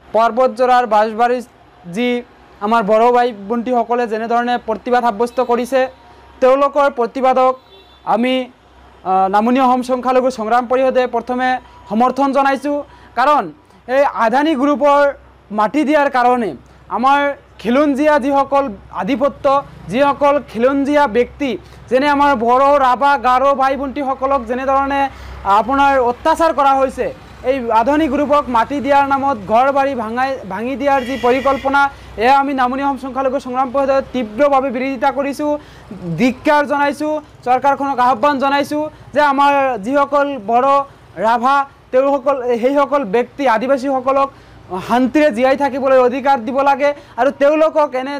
पर्वतजोरार बाँशबारी जी आमार बड़ो भाई बन्टी सकले जेने धरणे प्रतिबाद साब्यस्त करिছে तेओलोकर प्रतिबादक आमी नामनी अहोम संख्यालघु संग्राम परिषदे प्रथमे समर्थन जनाइछु कारण এই আদানী গ্ৰুপৰ মাটি দিয়াৰ কাৰণে আমাৰ খিলঞ্জীয়া যিসকল আধিপত্য যিসকল খিলঞ্জীয়া ব্যক্তি যেনে আমাৰ বড়ো ৰাভা গাৰো ভাই ভণ্টিসকলক যেনেধৰণে আপোনাৰ অত্যাচাৰ কৰা হৈছে এই আদানী গ্ৰুপক মাটি দিয়াৰ নামত ঘৰ বাৰী ভাঙি দিয়াৰ যি পৰিকল্পনা এয়া আমি নামনি অসম সংখ্যালঘু সংগ্ৰাম পৰিষদে তীব্ৰভাৱে বিৰোধিতা কৰিছোঁ ধিক্কাৰ জনাইছোঁ চৰকাৰখনক আহ্বান জনাইছোঁ যে আমাৰ যিসকল বড়ো ৰাভা সেইসকল ব্যক্তি আদিবাসীসকলক শান্তিৰে জীয়াই থাকিবলৈ অধিকাৰ দিব লাগে আৰু তেওঁলোকক এনে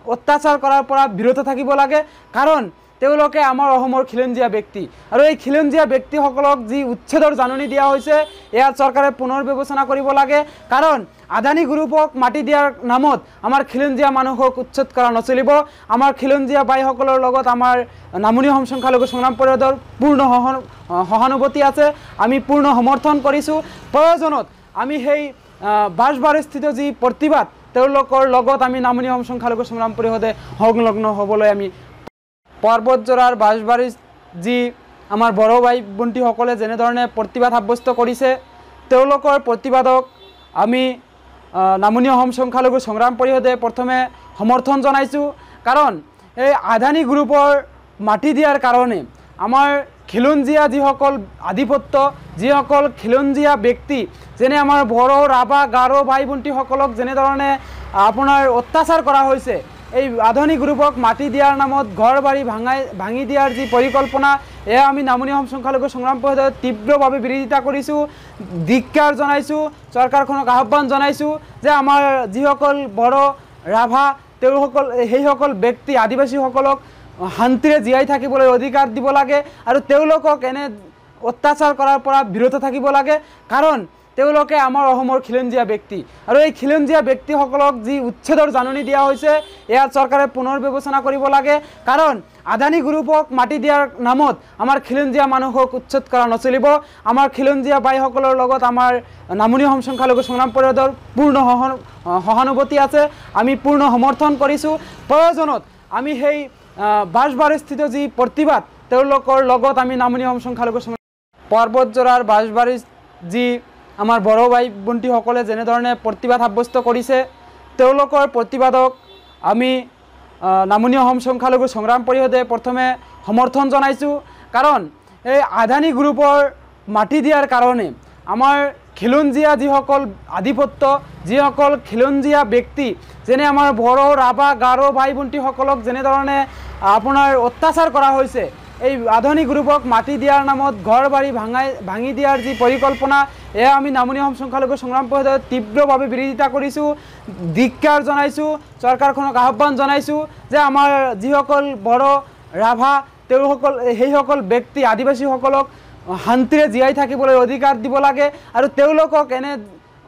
অত্যাচাৰ কৰাৰ পৰা বিৰত থাকিব লাগে কাৰণ তেওঁলোকে আমাৰ অসমৰ খিলঞ্জীয়া ব্যক্তি আৰু এই খিলঞ্জীয়া ব্যক্তিসকলক যি উচ্ছেদৰ জাননী দিয়া হৈছে এয়া চৰকাৰে পুনৰ বিবেচনা কৰিব লাগে কাৰণ আদানী গ্ৰুপক মাটি দিয়াৰ নামত আমাৰ খিলঞ্জীয়া মানুহক উচ্ছেদ কৰা নচলিব আমাৰ খিলঞ্জীয়া বাইসকলৰ লগত আমাৰ নামনি অসম সংখ্যালঘু সংগ্ৰাম পৰিষদৰ পূৰ্ণ সহানুভূতি আছে আমি পূৰ্ণ সমৰ্থন কৰিছোঁ প্ৰয়োজনত আমি সেই বাঁশবাৰীস্থিত যি প্ৰতিবাদ তেওঁলোকৰ লগত আমি নামনি অসম সংখ্যালঘু সংগ্ৰাম পৰিষদে সংলগ্ন হ'বলৈ আমি पर्वतजोरार बाँशबारी जी आमार बड़ो भाई बन्टी सकले जेने धरणे प्रतिबाद साब्यस्त करिছে तेओलोकर प्रतिबादक आमी नामनी अहोम संख्यालघु संग्राम परिषदे प्रथमे समर्थन जनाइछु कारण এই আদানী গ্ৰুপৰ মাটি দিয়াৰ কাৰণে আমাৰ খিলঞ্জীয়া যিসকল আধিপত্য যিসকল খিলঞ্জীয়া ব্যক্তি যেনে আমাৰ বড়ো ৰাভা গাৰো ভাই ভণ্টিসকলক যেনেধৰণে আপোনাৰ অত্যাচাৰ কৰা হৈছে এই আদানী গ্ৰুপক মাটি দিয়াৰ নামত ঘৰ বাৰী ভাঙি দিয়াৰ যি পৰিকল্পনা এয়া আমি নামনি অসম সংখ্যালঘু সংগ্ৰাম পৰিষদে তীব্ৰভাৱে বিৰোধিতা কৰিছোঁ ধিক্কাৰ জনাইছোঁ চৰকাৰখনক আহ্বান জনাইছোঁ যে আমাৰ যিসকল বড়ো ৰাভা সেইসকল ব্যক্তি আদিবাসীসকলক শান্তিৰে জীয়াই থাকিবলৈ অধিকাৰ দিব লাগে আৰু তেওঁলোকক এনে অত্যাচাৰ কৰাৰ পৰা বিৰত থাকিব লাগে কাৰণ তেওঁলোকে আমাৰ অসমৰ খিলঞ্জীয়া ব্যক্তি আৰু এই খিলঞ্জীয়া ব্যক্তিসকলক যি উচ্ছেদৰ জাননী দিয়া হৈছে এয়া চৰকাৰে পুনৰ বিবেচনা কৰিব লাগে কাৰণ আদানী গ্ৰুপক মাটি দিয়াৰ নামত আমাৰ খিলঞ্জীয়া মানুহক উচ্ছেদ কৰা নচলিব আমাৰ খিলঞ্জীয়া বাইসকলৰ লগত আমাৰ নামনি অসম সংখ্যালঘু সংগ্ৰাম পৰিষদৰ পূৰ্ণ সহানুভূতি আছে আমি পূৰ্ণ সমৰ্থন কৰিছোঁ প্ৰয়োজনত আমি সেই বাঁশবাৰীস্থিত যি প্ৰতিবাদ তেওঁলোকৰ লগত আমি নামনি অসম সংখ্যালঘু पर्वतजोरार बाँशबारी जी आमार बड़ो भाई बन्टी सकले जेने धरणे प्रतिबाद साब्यस्त करिছে तेओलोकर प्रतिबादक आमी नामनी अहोम संख्यालघु संग्राम परिषदे प्रथमे समर्थन जनाइছোঁ कारण এই আদানী গ্ৰুপৰ মাটি দিয়াৰ কাৰণে আমাৰ খিলঞ্জীয়া যিসকল আধিপত্য যিসকল খিলঞ্জীয়া ব্যক্তি যেনে আমাৰ বড়ো ৰাভা গাৰো ভাই ভণ্টিসকলক যেনেধৰণে আপোনাৰ অত্যাচাৰ কৰা হৈছে এই আদানী গ্ৰুপক মাটি দিয়াৰ নামত ঘৰ বাৰী ভাঙি দিয়াৰ যি পৰিকল্পনা এয়া আমি নামনি অসম সংখ্যালঘু সংগ্ৰাম পৰিষদে তীব্ৰভাৱে বিৰোধিতা কৰিছোঁ ধিক্কাৰ জনাইছোঁ চৰকাৰখনক আহ্বান জনাইছোঁ যে আমাৰ যিসকল বড়ো ৰাভা সেইসকল ব্যক্তি আদিবাসীসকলক শান্তিৰে জীয়াই থাকিবলৈ অধিকাৰ দিব লাগে আৰু তেওঁলোকক এনে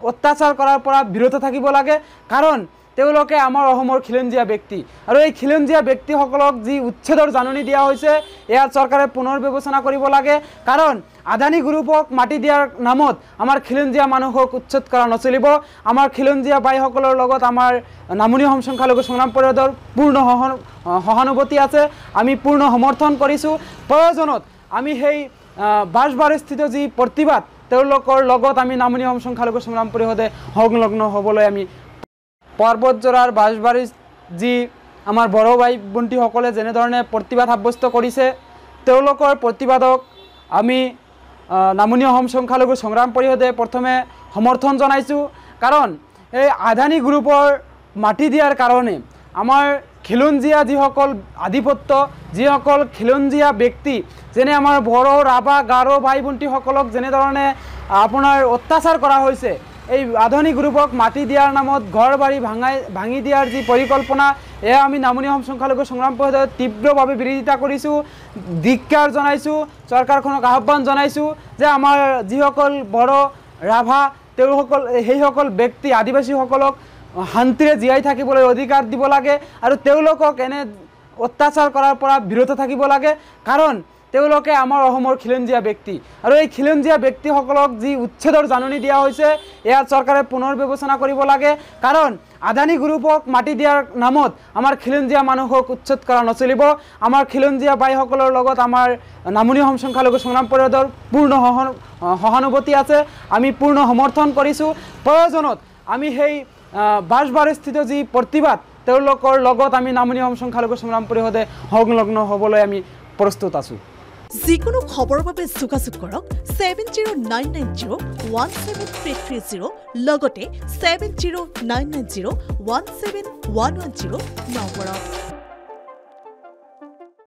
অত্যাচাৰ কৰাৰ পৰা বিৰত থাকিব লাগে কাৰণ তেওঁলোকে আমাৰ অসমৰ খিলঞ্জীয়া ব্যক্তি আৰু এই খিলঞ্জীয়া ব্যক্তিসকলক যি উচ্ছেদৰ জাননী দিয়া হৈছে এয়া চৰকাৰে পুনৰ বিবেচনা কৰিব লাগে কাৰণ আদানী গ্ৰুপক মাটি দিয়াৰ নামত আমাৰ খিলঞ্জীয়া মানুহক উচ্ছেদ কৰা নচলিব আমাৰ খিলঞ্জীয়া বাইসকলৰ লগত আমাৰ নামনি অসম সংখ্যালঘু সংগ্ৰাম পৰিষদৰ পূৰ্ণ সহানুভূতি আছে আমি পূৰ্ণ সমৰ্থন কৰিছোঁ প্ৰয়োজনত আমি সেই বাঁশবাৰীস্থিত যি প্ৰতিবাদ তেওঁলোকৰ লগত আমি নামনি অসম সংখ্যালঘু সংগ্ৰাম পৰিষদে সংলগ্ন হ'বলৈ আমি पर्वतजोरार बाँशबारी जी आमार बड़ो भाई बन्टी सकले जेने धरणे प्रतिबाद साब्यस्त करिছে तेओलोकर प्रतिबादक आमी नामनी अहोम संख्यालघु संग्राम परिषदे प्रथमे समर्थन जनाइছোঁ कारण এই আদানী গ্ৰুপৰ মাটি দিয়াৰ কাৰণে আমাৰ খিলঞ্জীয়া যিসকল আধিপত্য যিসকল খিলঞ্জীয়া ব্যক্তি যেনে আমাৰ বড়ো ৰাভা গাৰো ভাই ভণ্টিসকলক যেনেধৰণে আপোনাৰ অত্যাচাৰ কৰা হৈছে এই আদানী গ্ৰুপক মাটি দিয়াৰ নামত ঘৰ বাৰী ভাঙি দিয়াৰ যি পৰিকল্পনা এয়া আমি নামনি অসম সংখ্যালঘু সংগ্ৰাম পৰিষদে তীব্ৰভাৱে বিৰোধিতা কৰিছোঁ ধিক্কাৰ জনাইছোঁ চৰকাৰখনক আহ্বান জনাইছোঁ যে আমাৰ যিসকল বড়ো ৰাভা সেইসকল ব্যক্তি আদিবাসীসকলক শান্তিৰে জীয়াই থাকিবলৈ অধিকাৰ দিব লাগে আৰু তেওঁলোকক এনে অত্যাচাৰ কৰাৰ পৰা বিৰত থাকিব লাগে কাৰণ তেওঁলোকে আমাৰ অসমৰ খিলঞ্জীয়া ব্যক্তি আৰু এই খিলঞ্জীয়া ব্যক্তিসকলক যি উচ্ছেদৰ জাননী দিয়া হৈছে ইয়াত চৰকাৰে পুনৰ বিবেচনা কৰিব লাগে কাৰণ আদানী গ্ৰুপক মাটি দিয়াৰ নামত আমাৰ খিলঞ্জীয়া মানুহক উচ্ছেদ কৰা নচলিব আমাৰ খিলঞ্জীয়া বাইসকলৰ লগত আমাৰ নামনি অসম সংখ্যালঘু সংগ্ৰাম পৰিষদৰ পূৰ্ণ সহানুভূতি আছে আমি পূৰ্ণ সমৰ্থন কৰিছোঁ প্ৰয়োজনত আমি সেই বাঁশবাৰীস্থিত যি প্ৰতিবাদ তেওঁলোকৰ লগত আমি নামনি অসম সংখ্যালঘু সংগ্ৰাম পৰিষদে সংলগ্ন হ'বলৈ আমি প্ৰস্তুত আছোঁ যিকোনো খবৰৰ বাবে যোগাযোগ কৰক 7099017330 লগতে 7099017110 নম্বৰত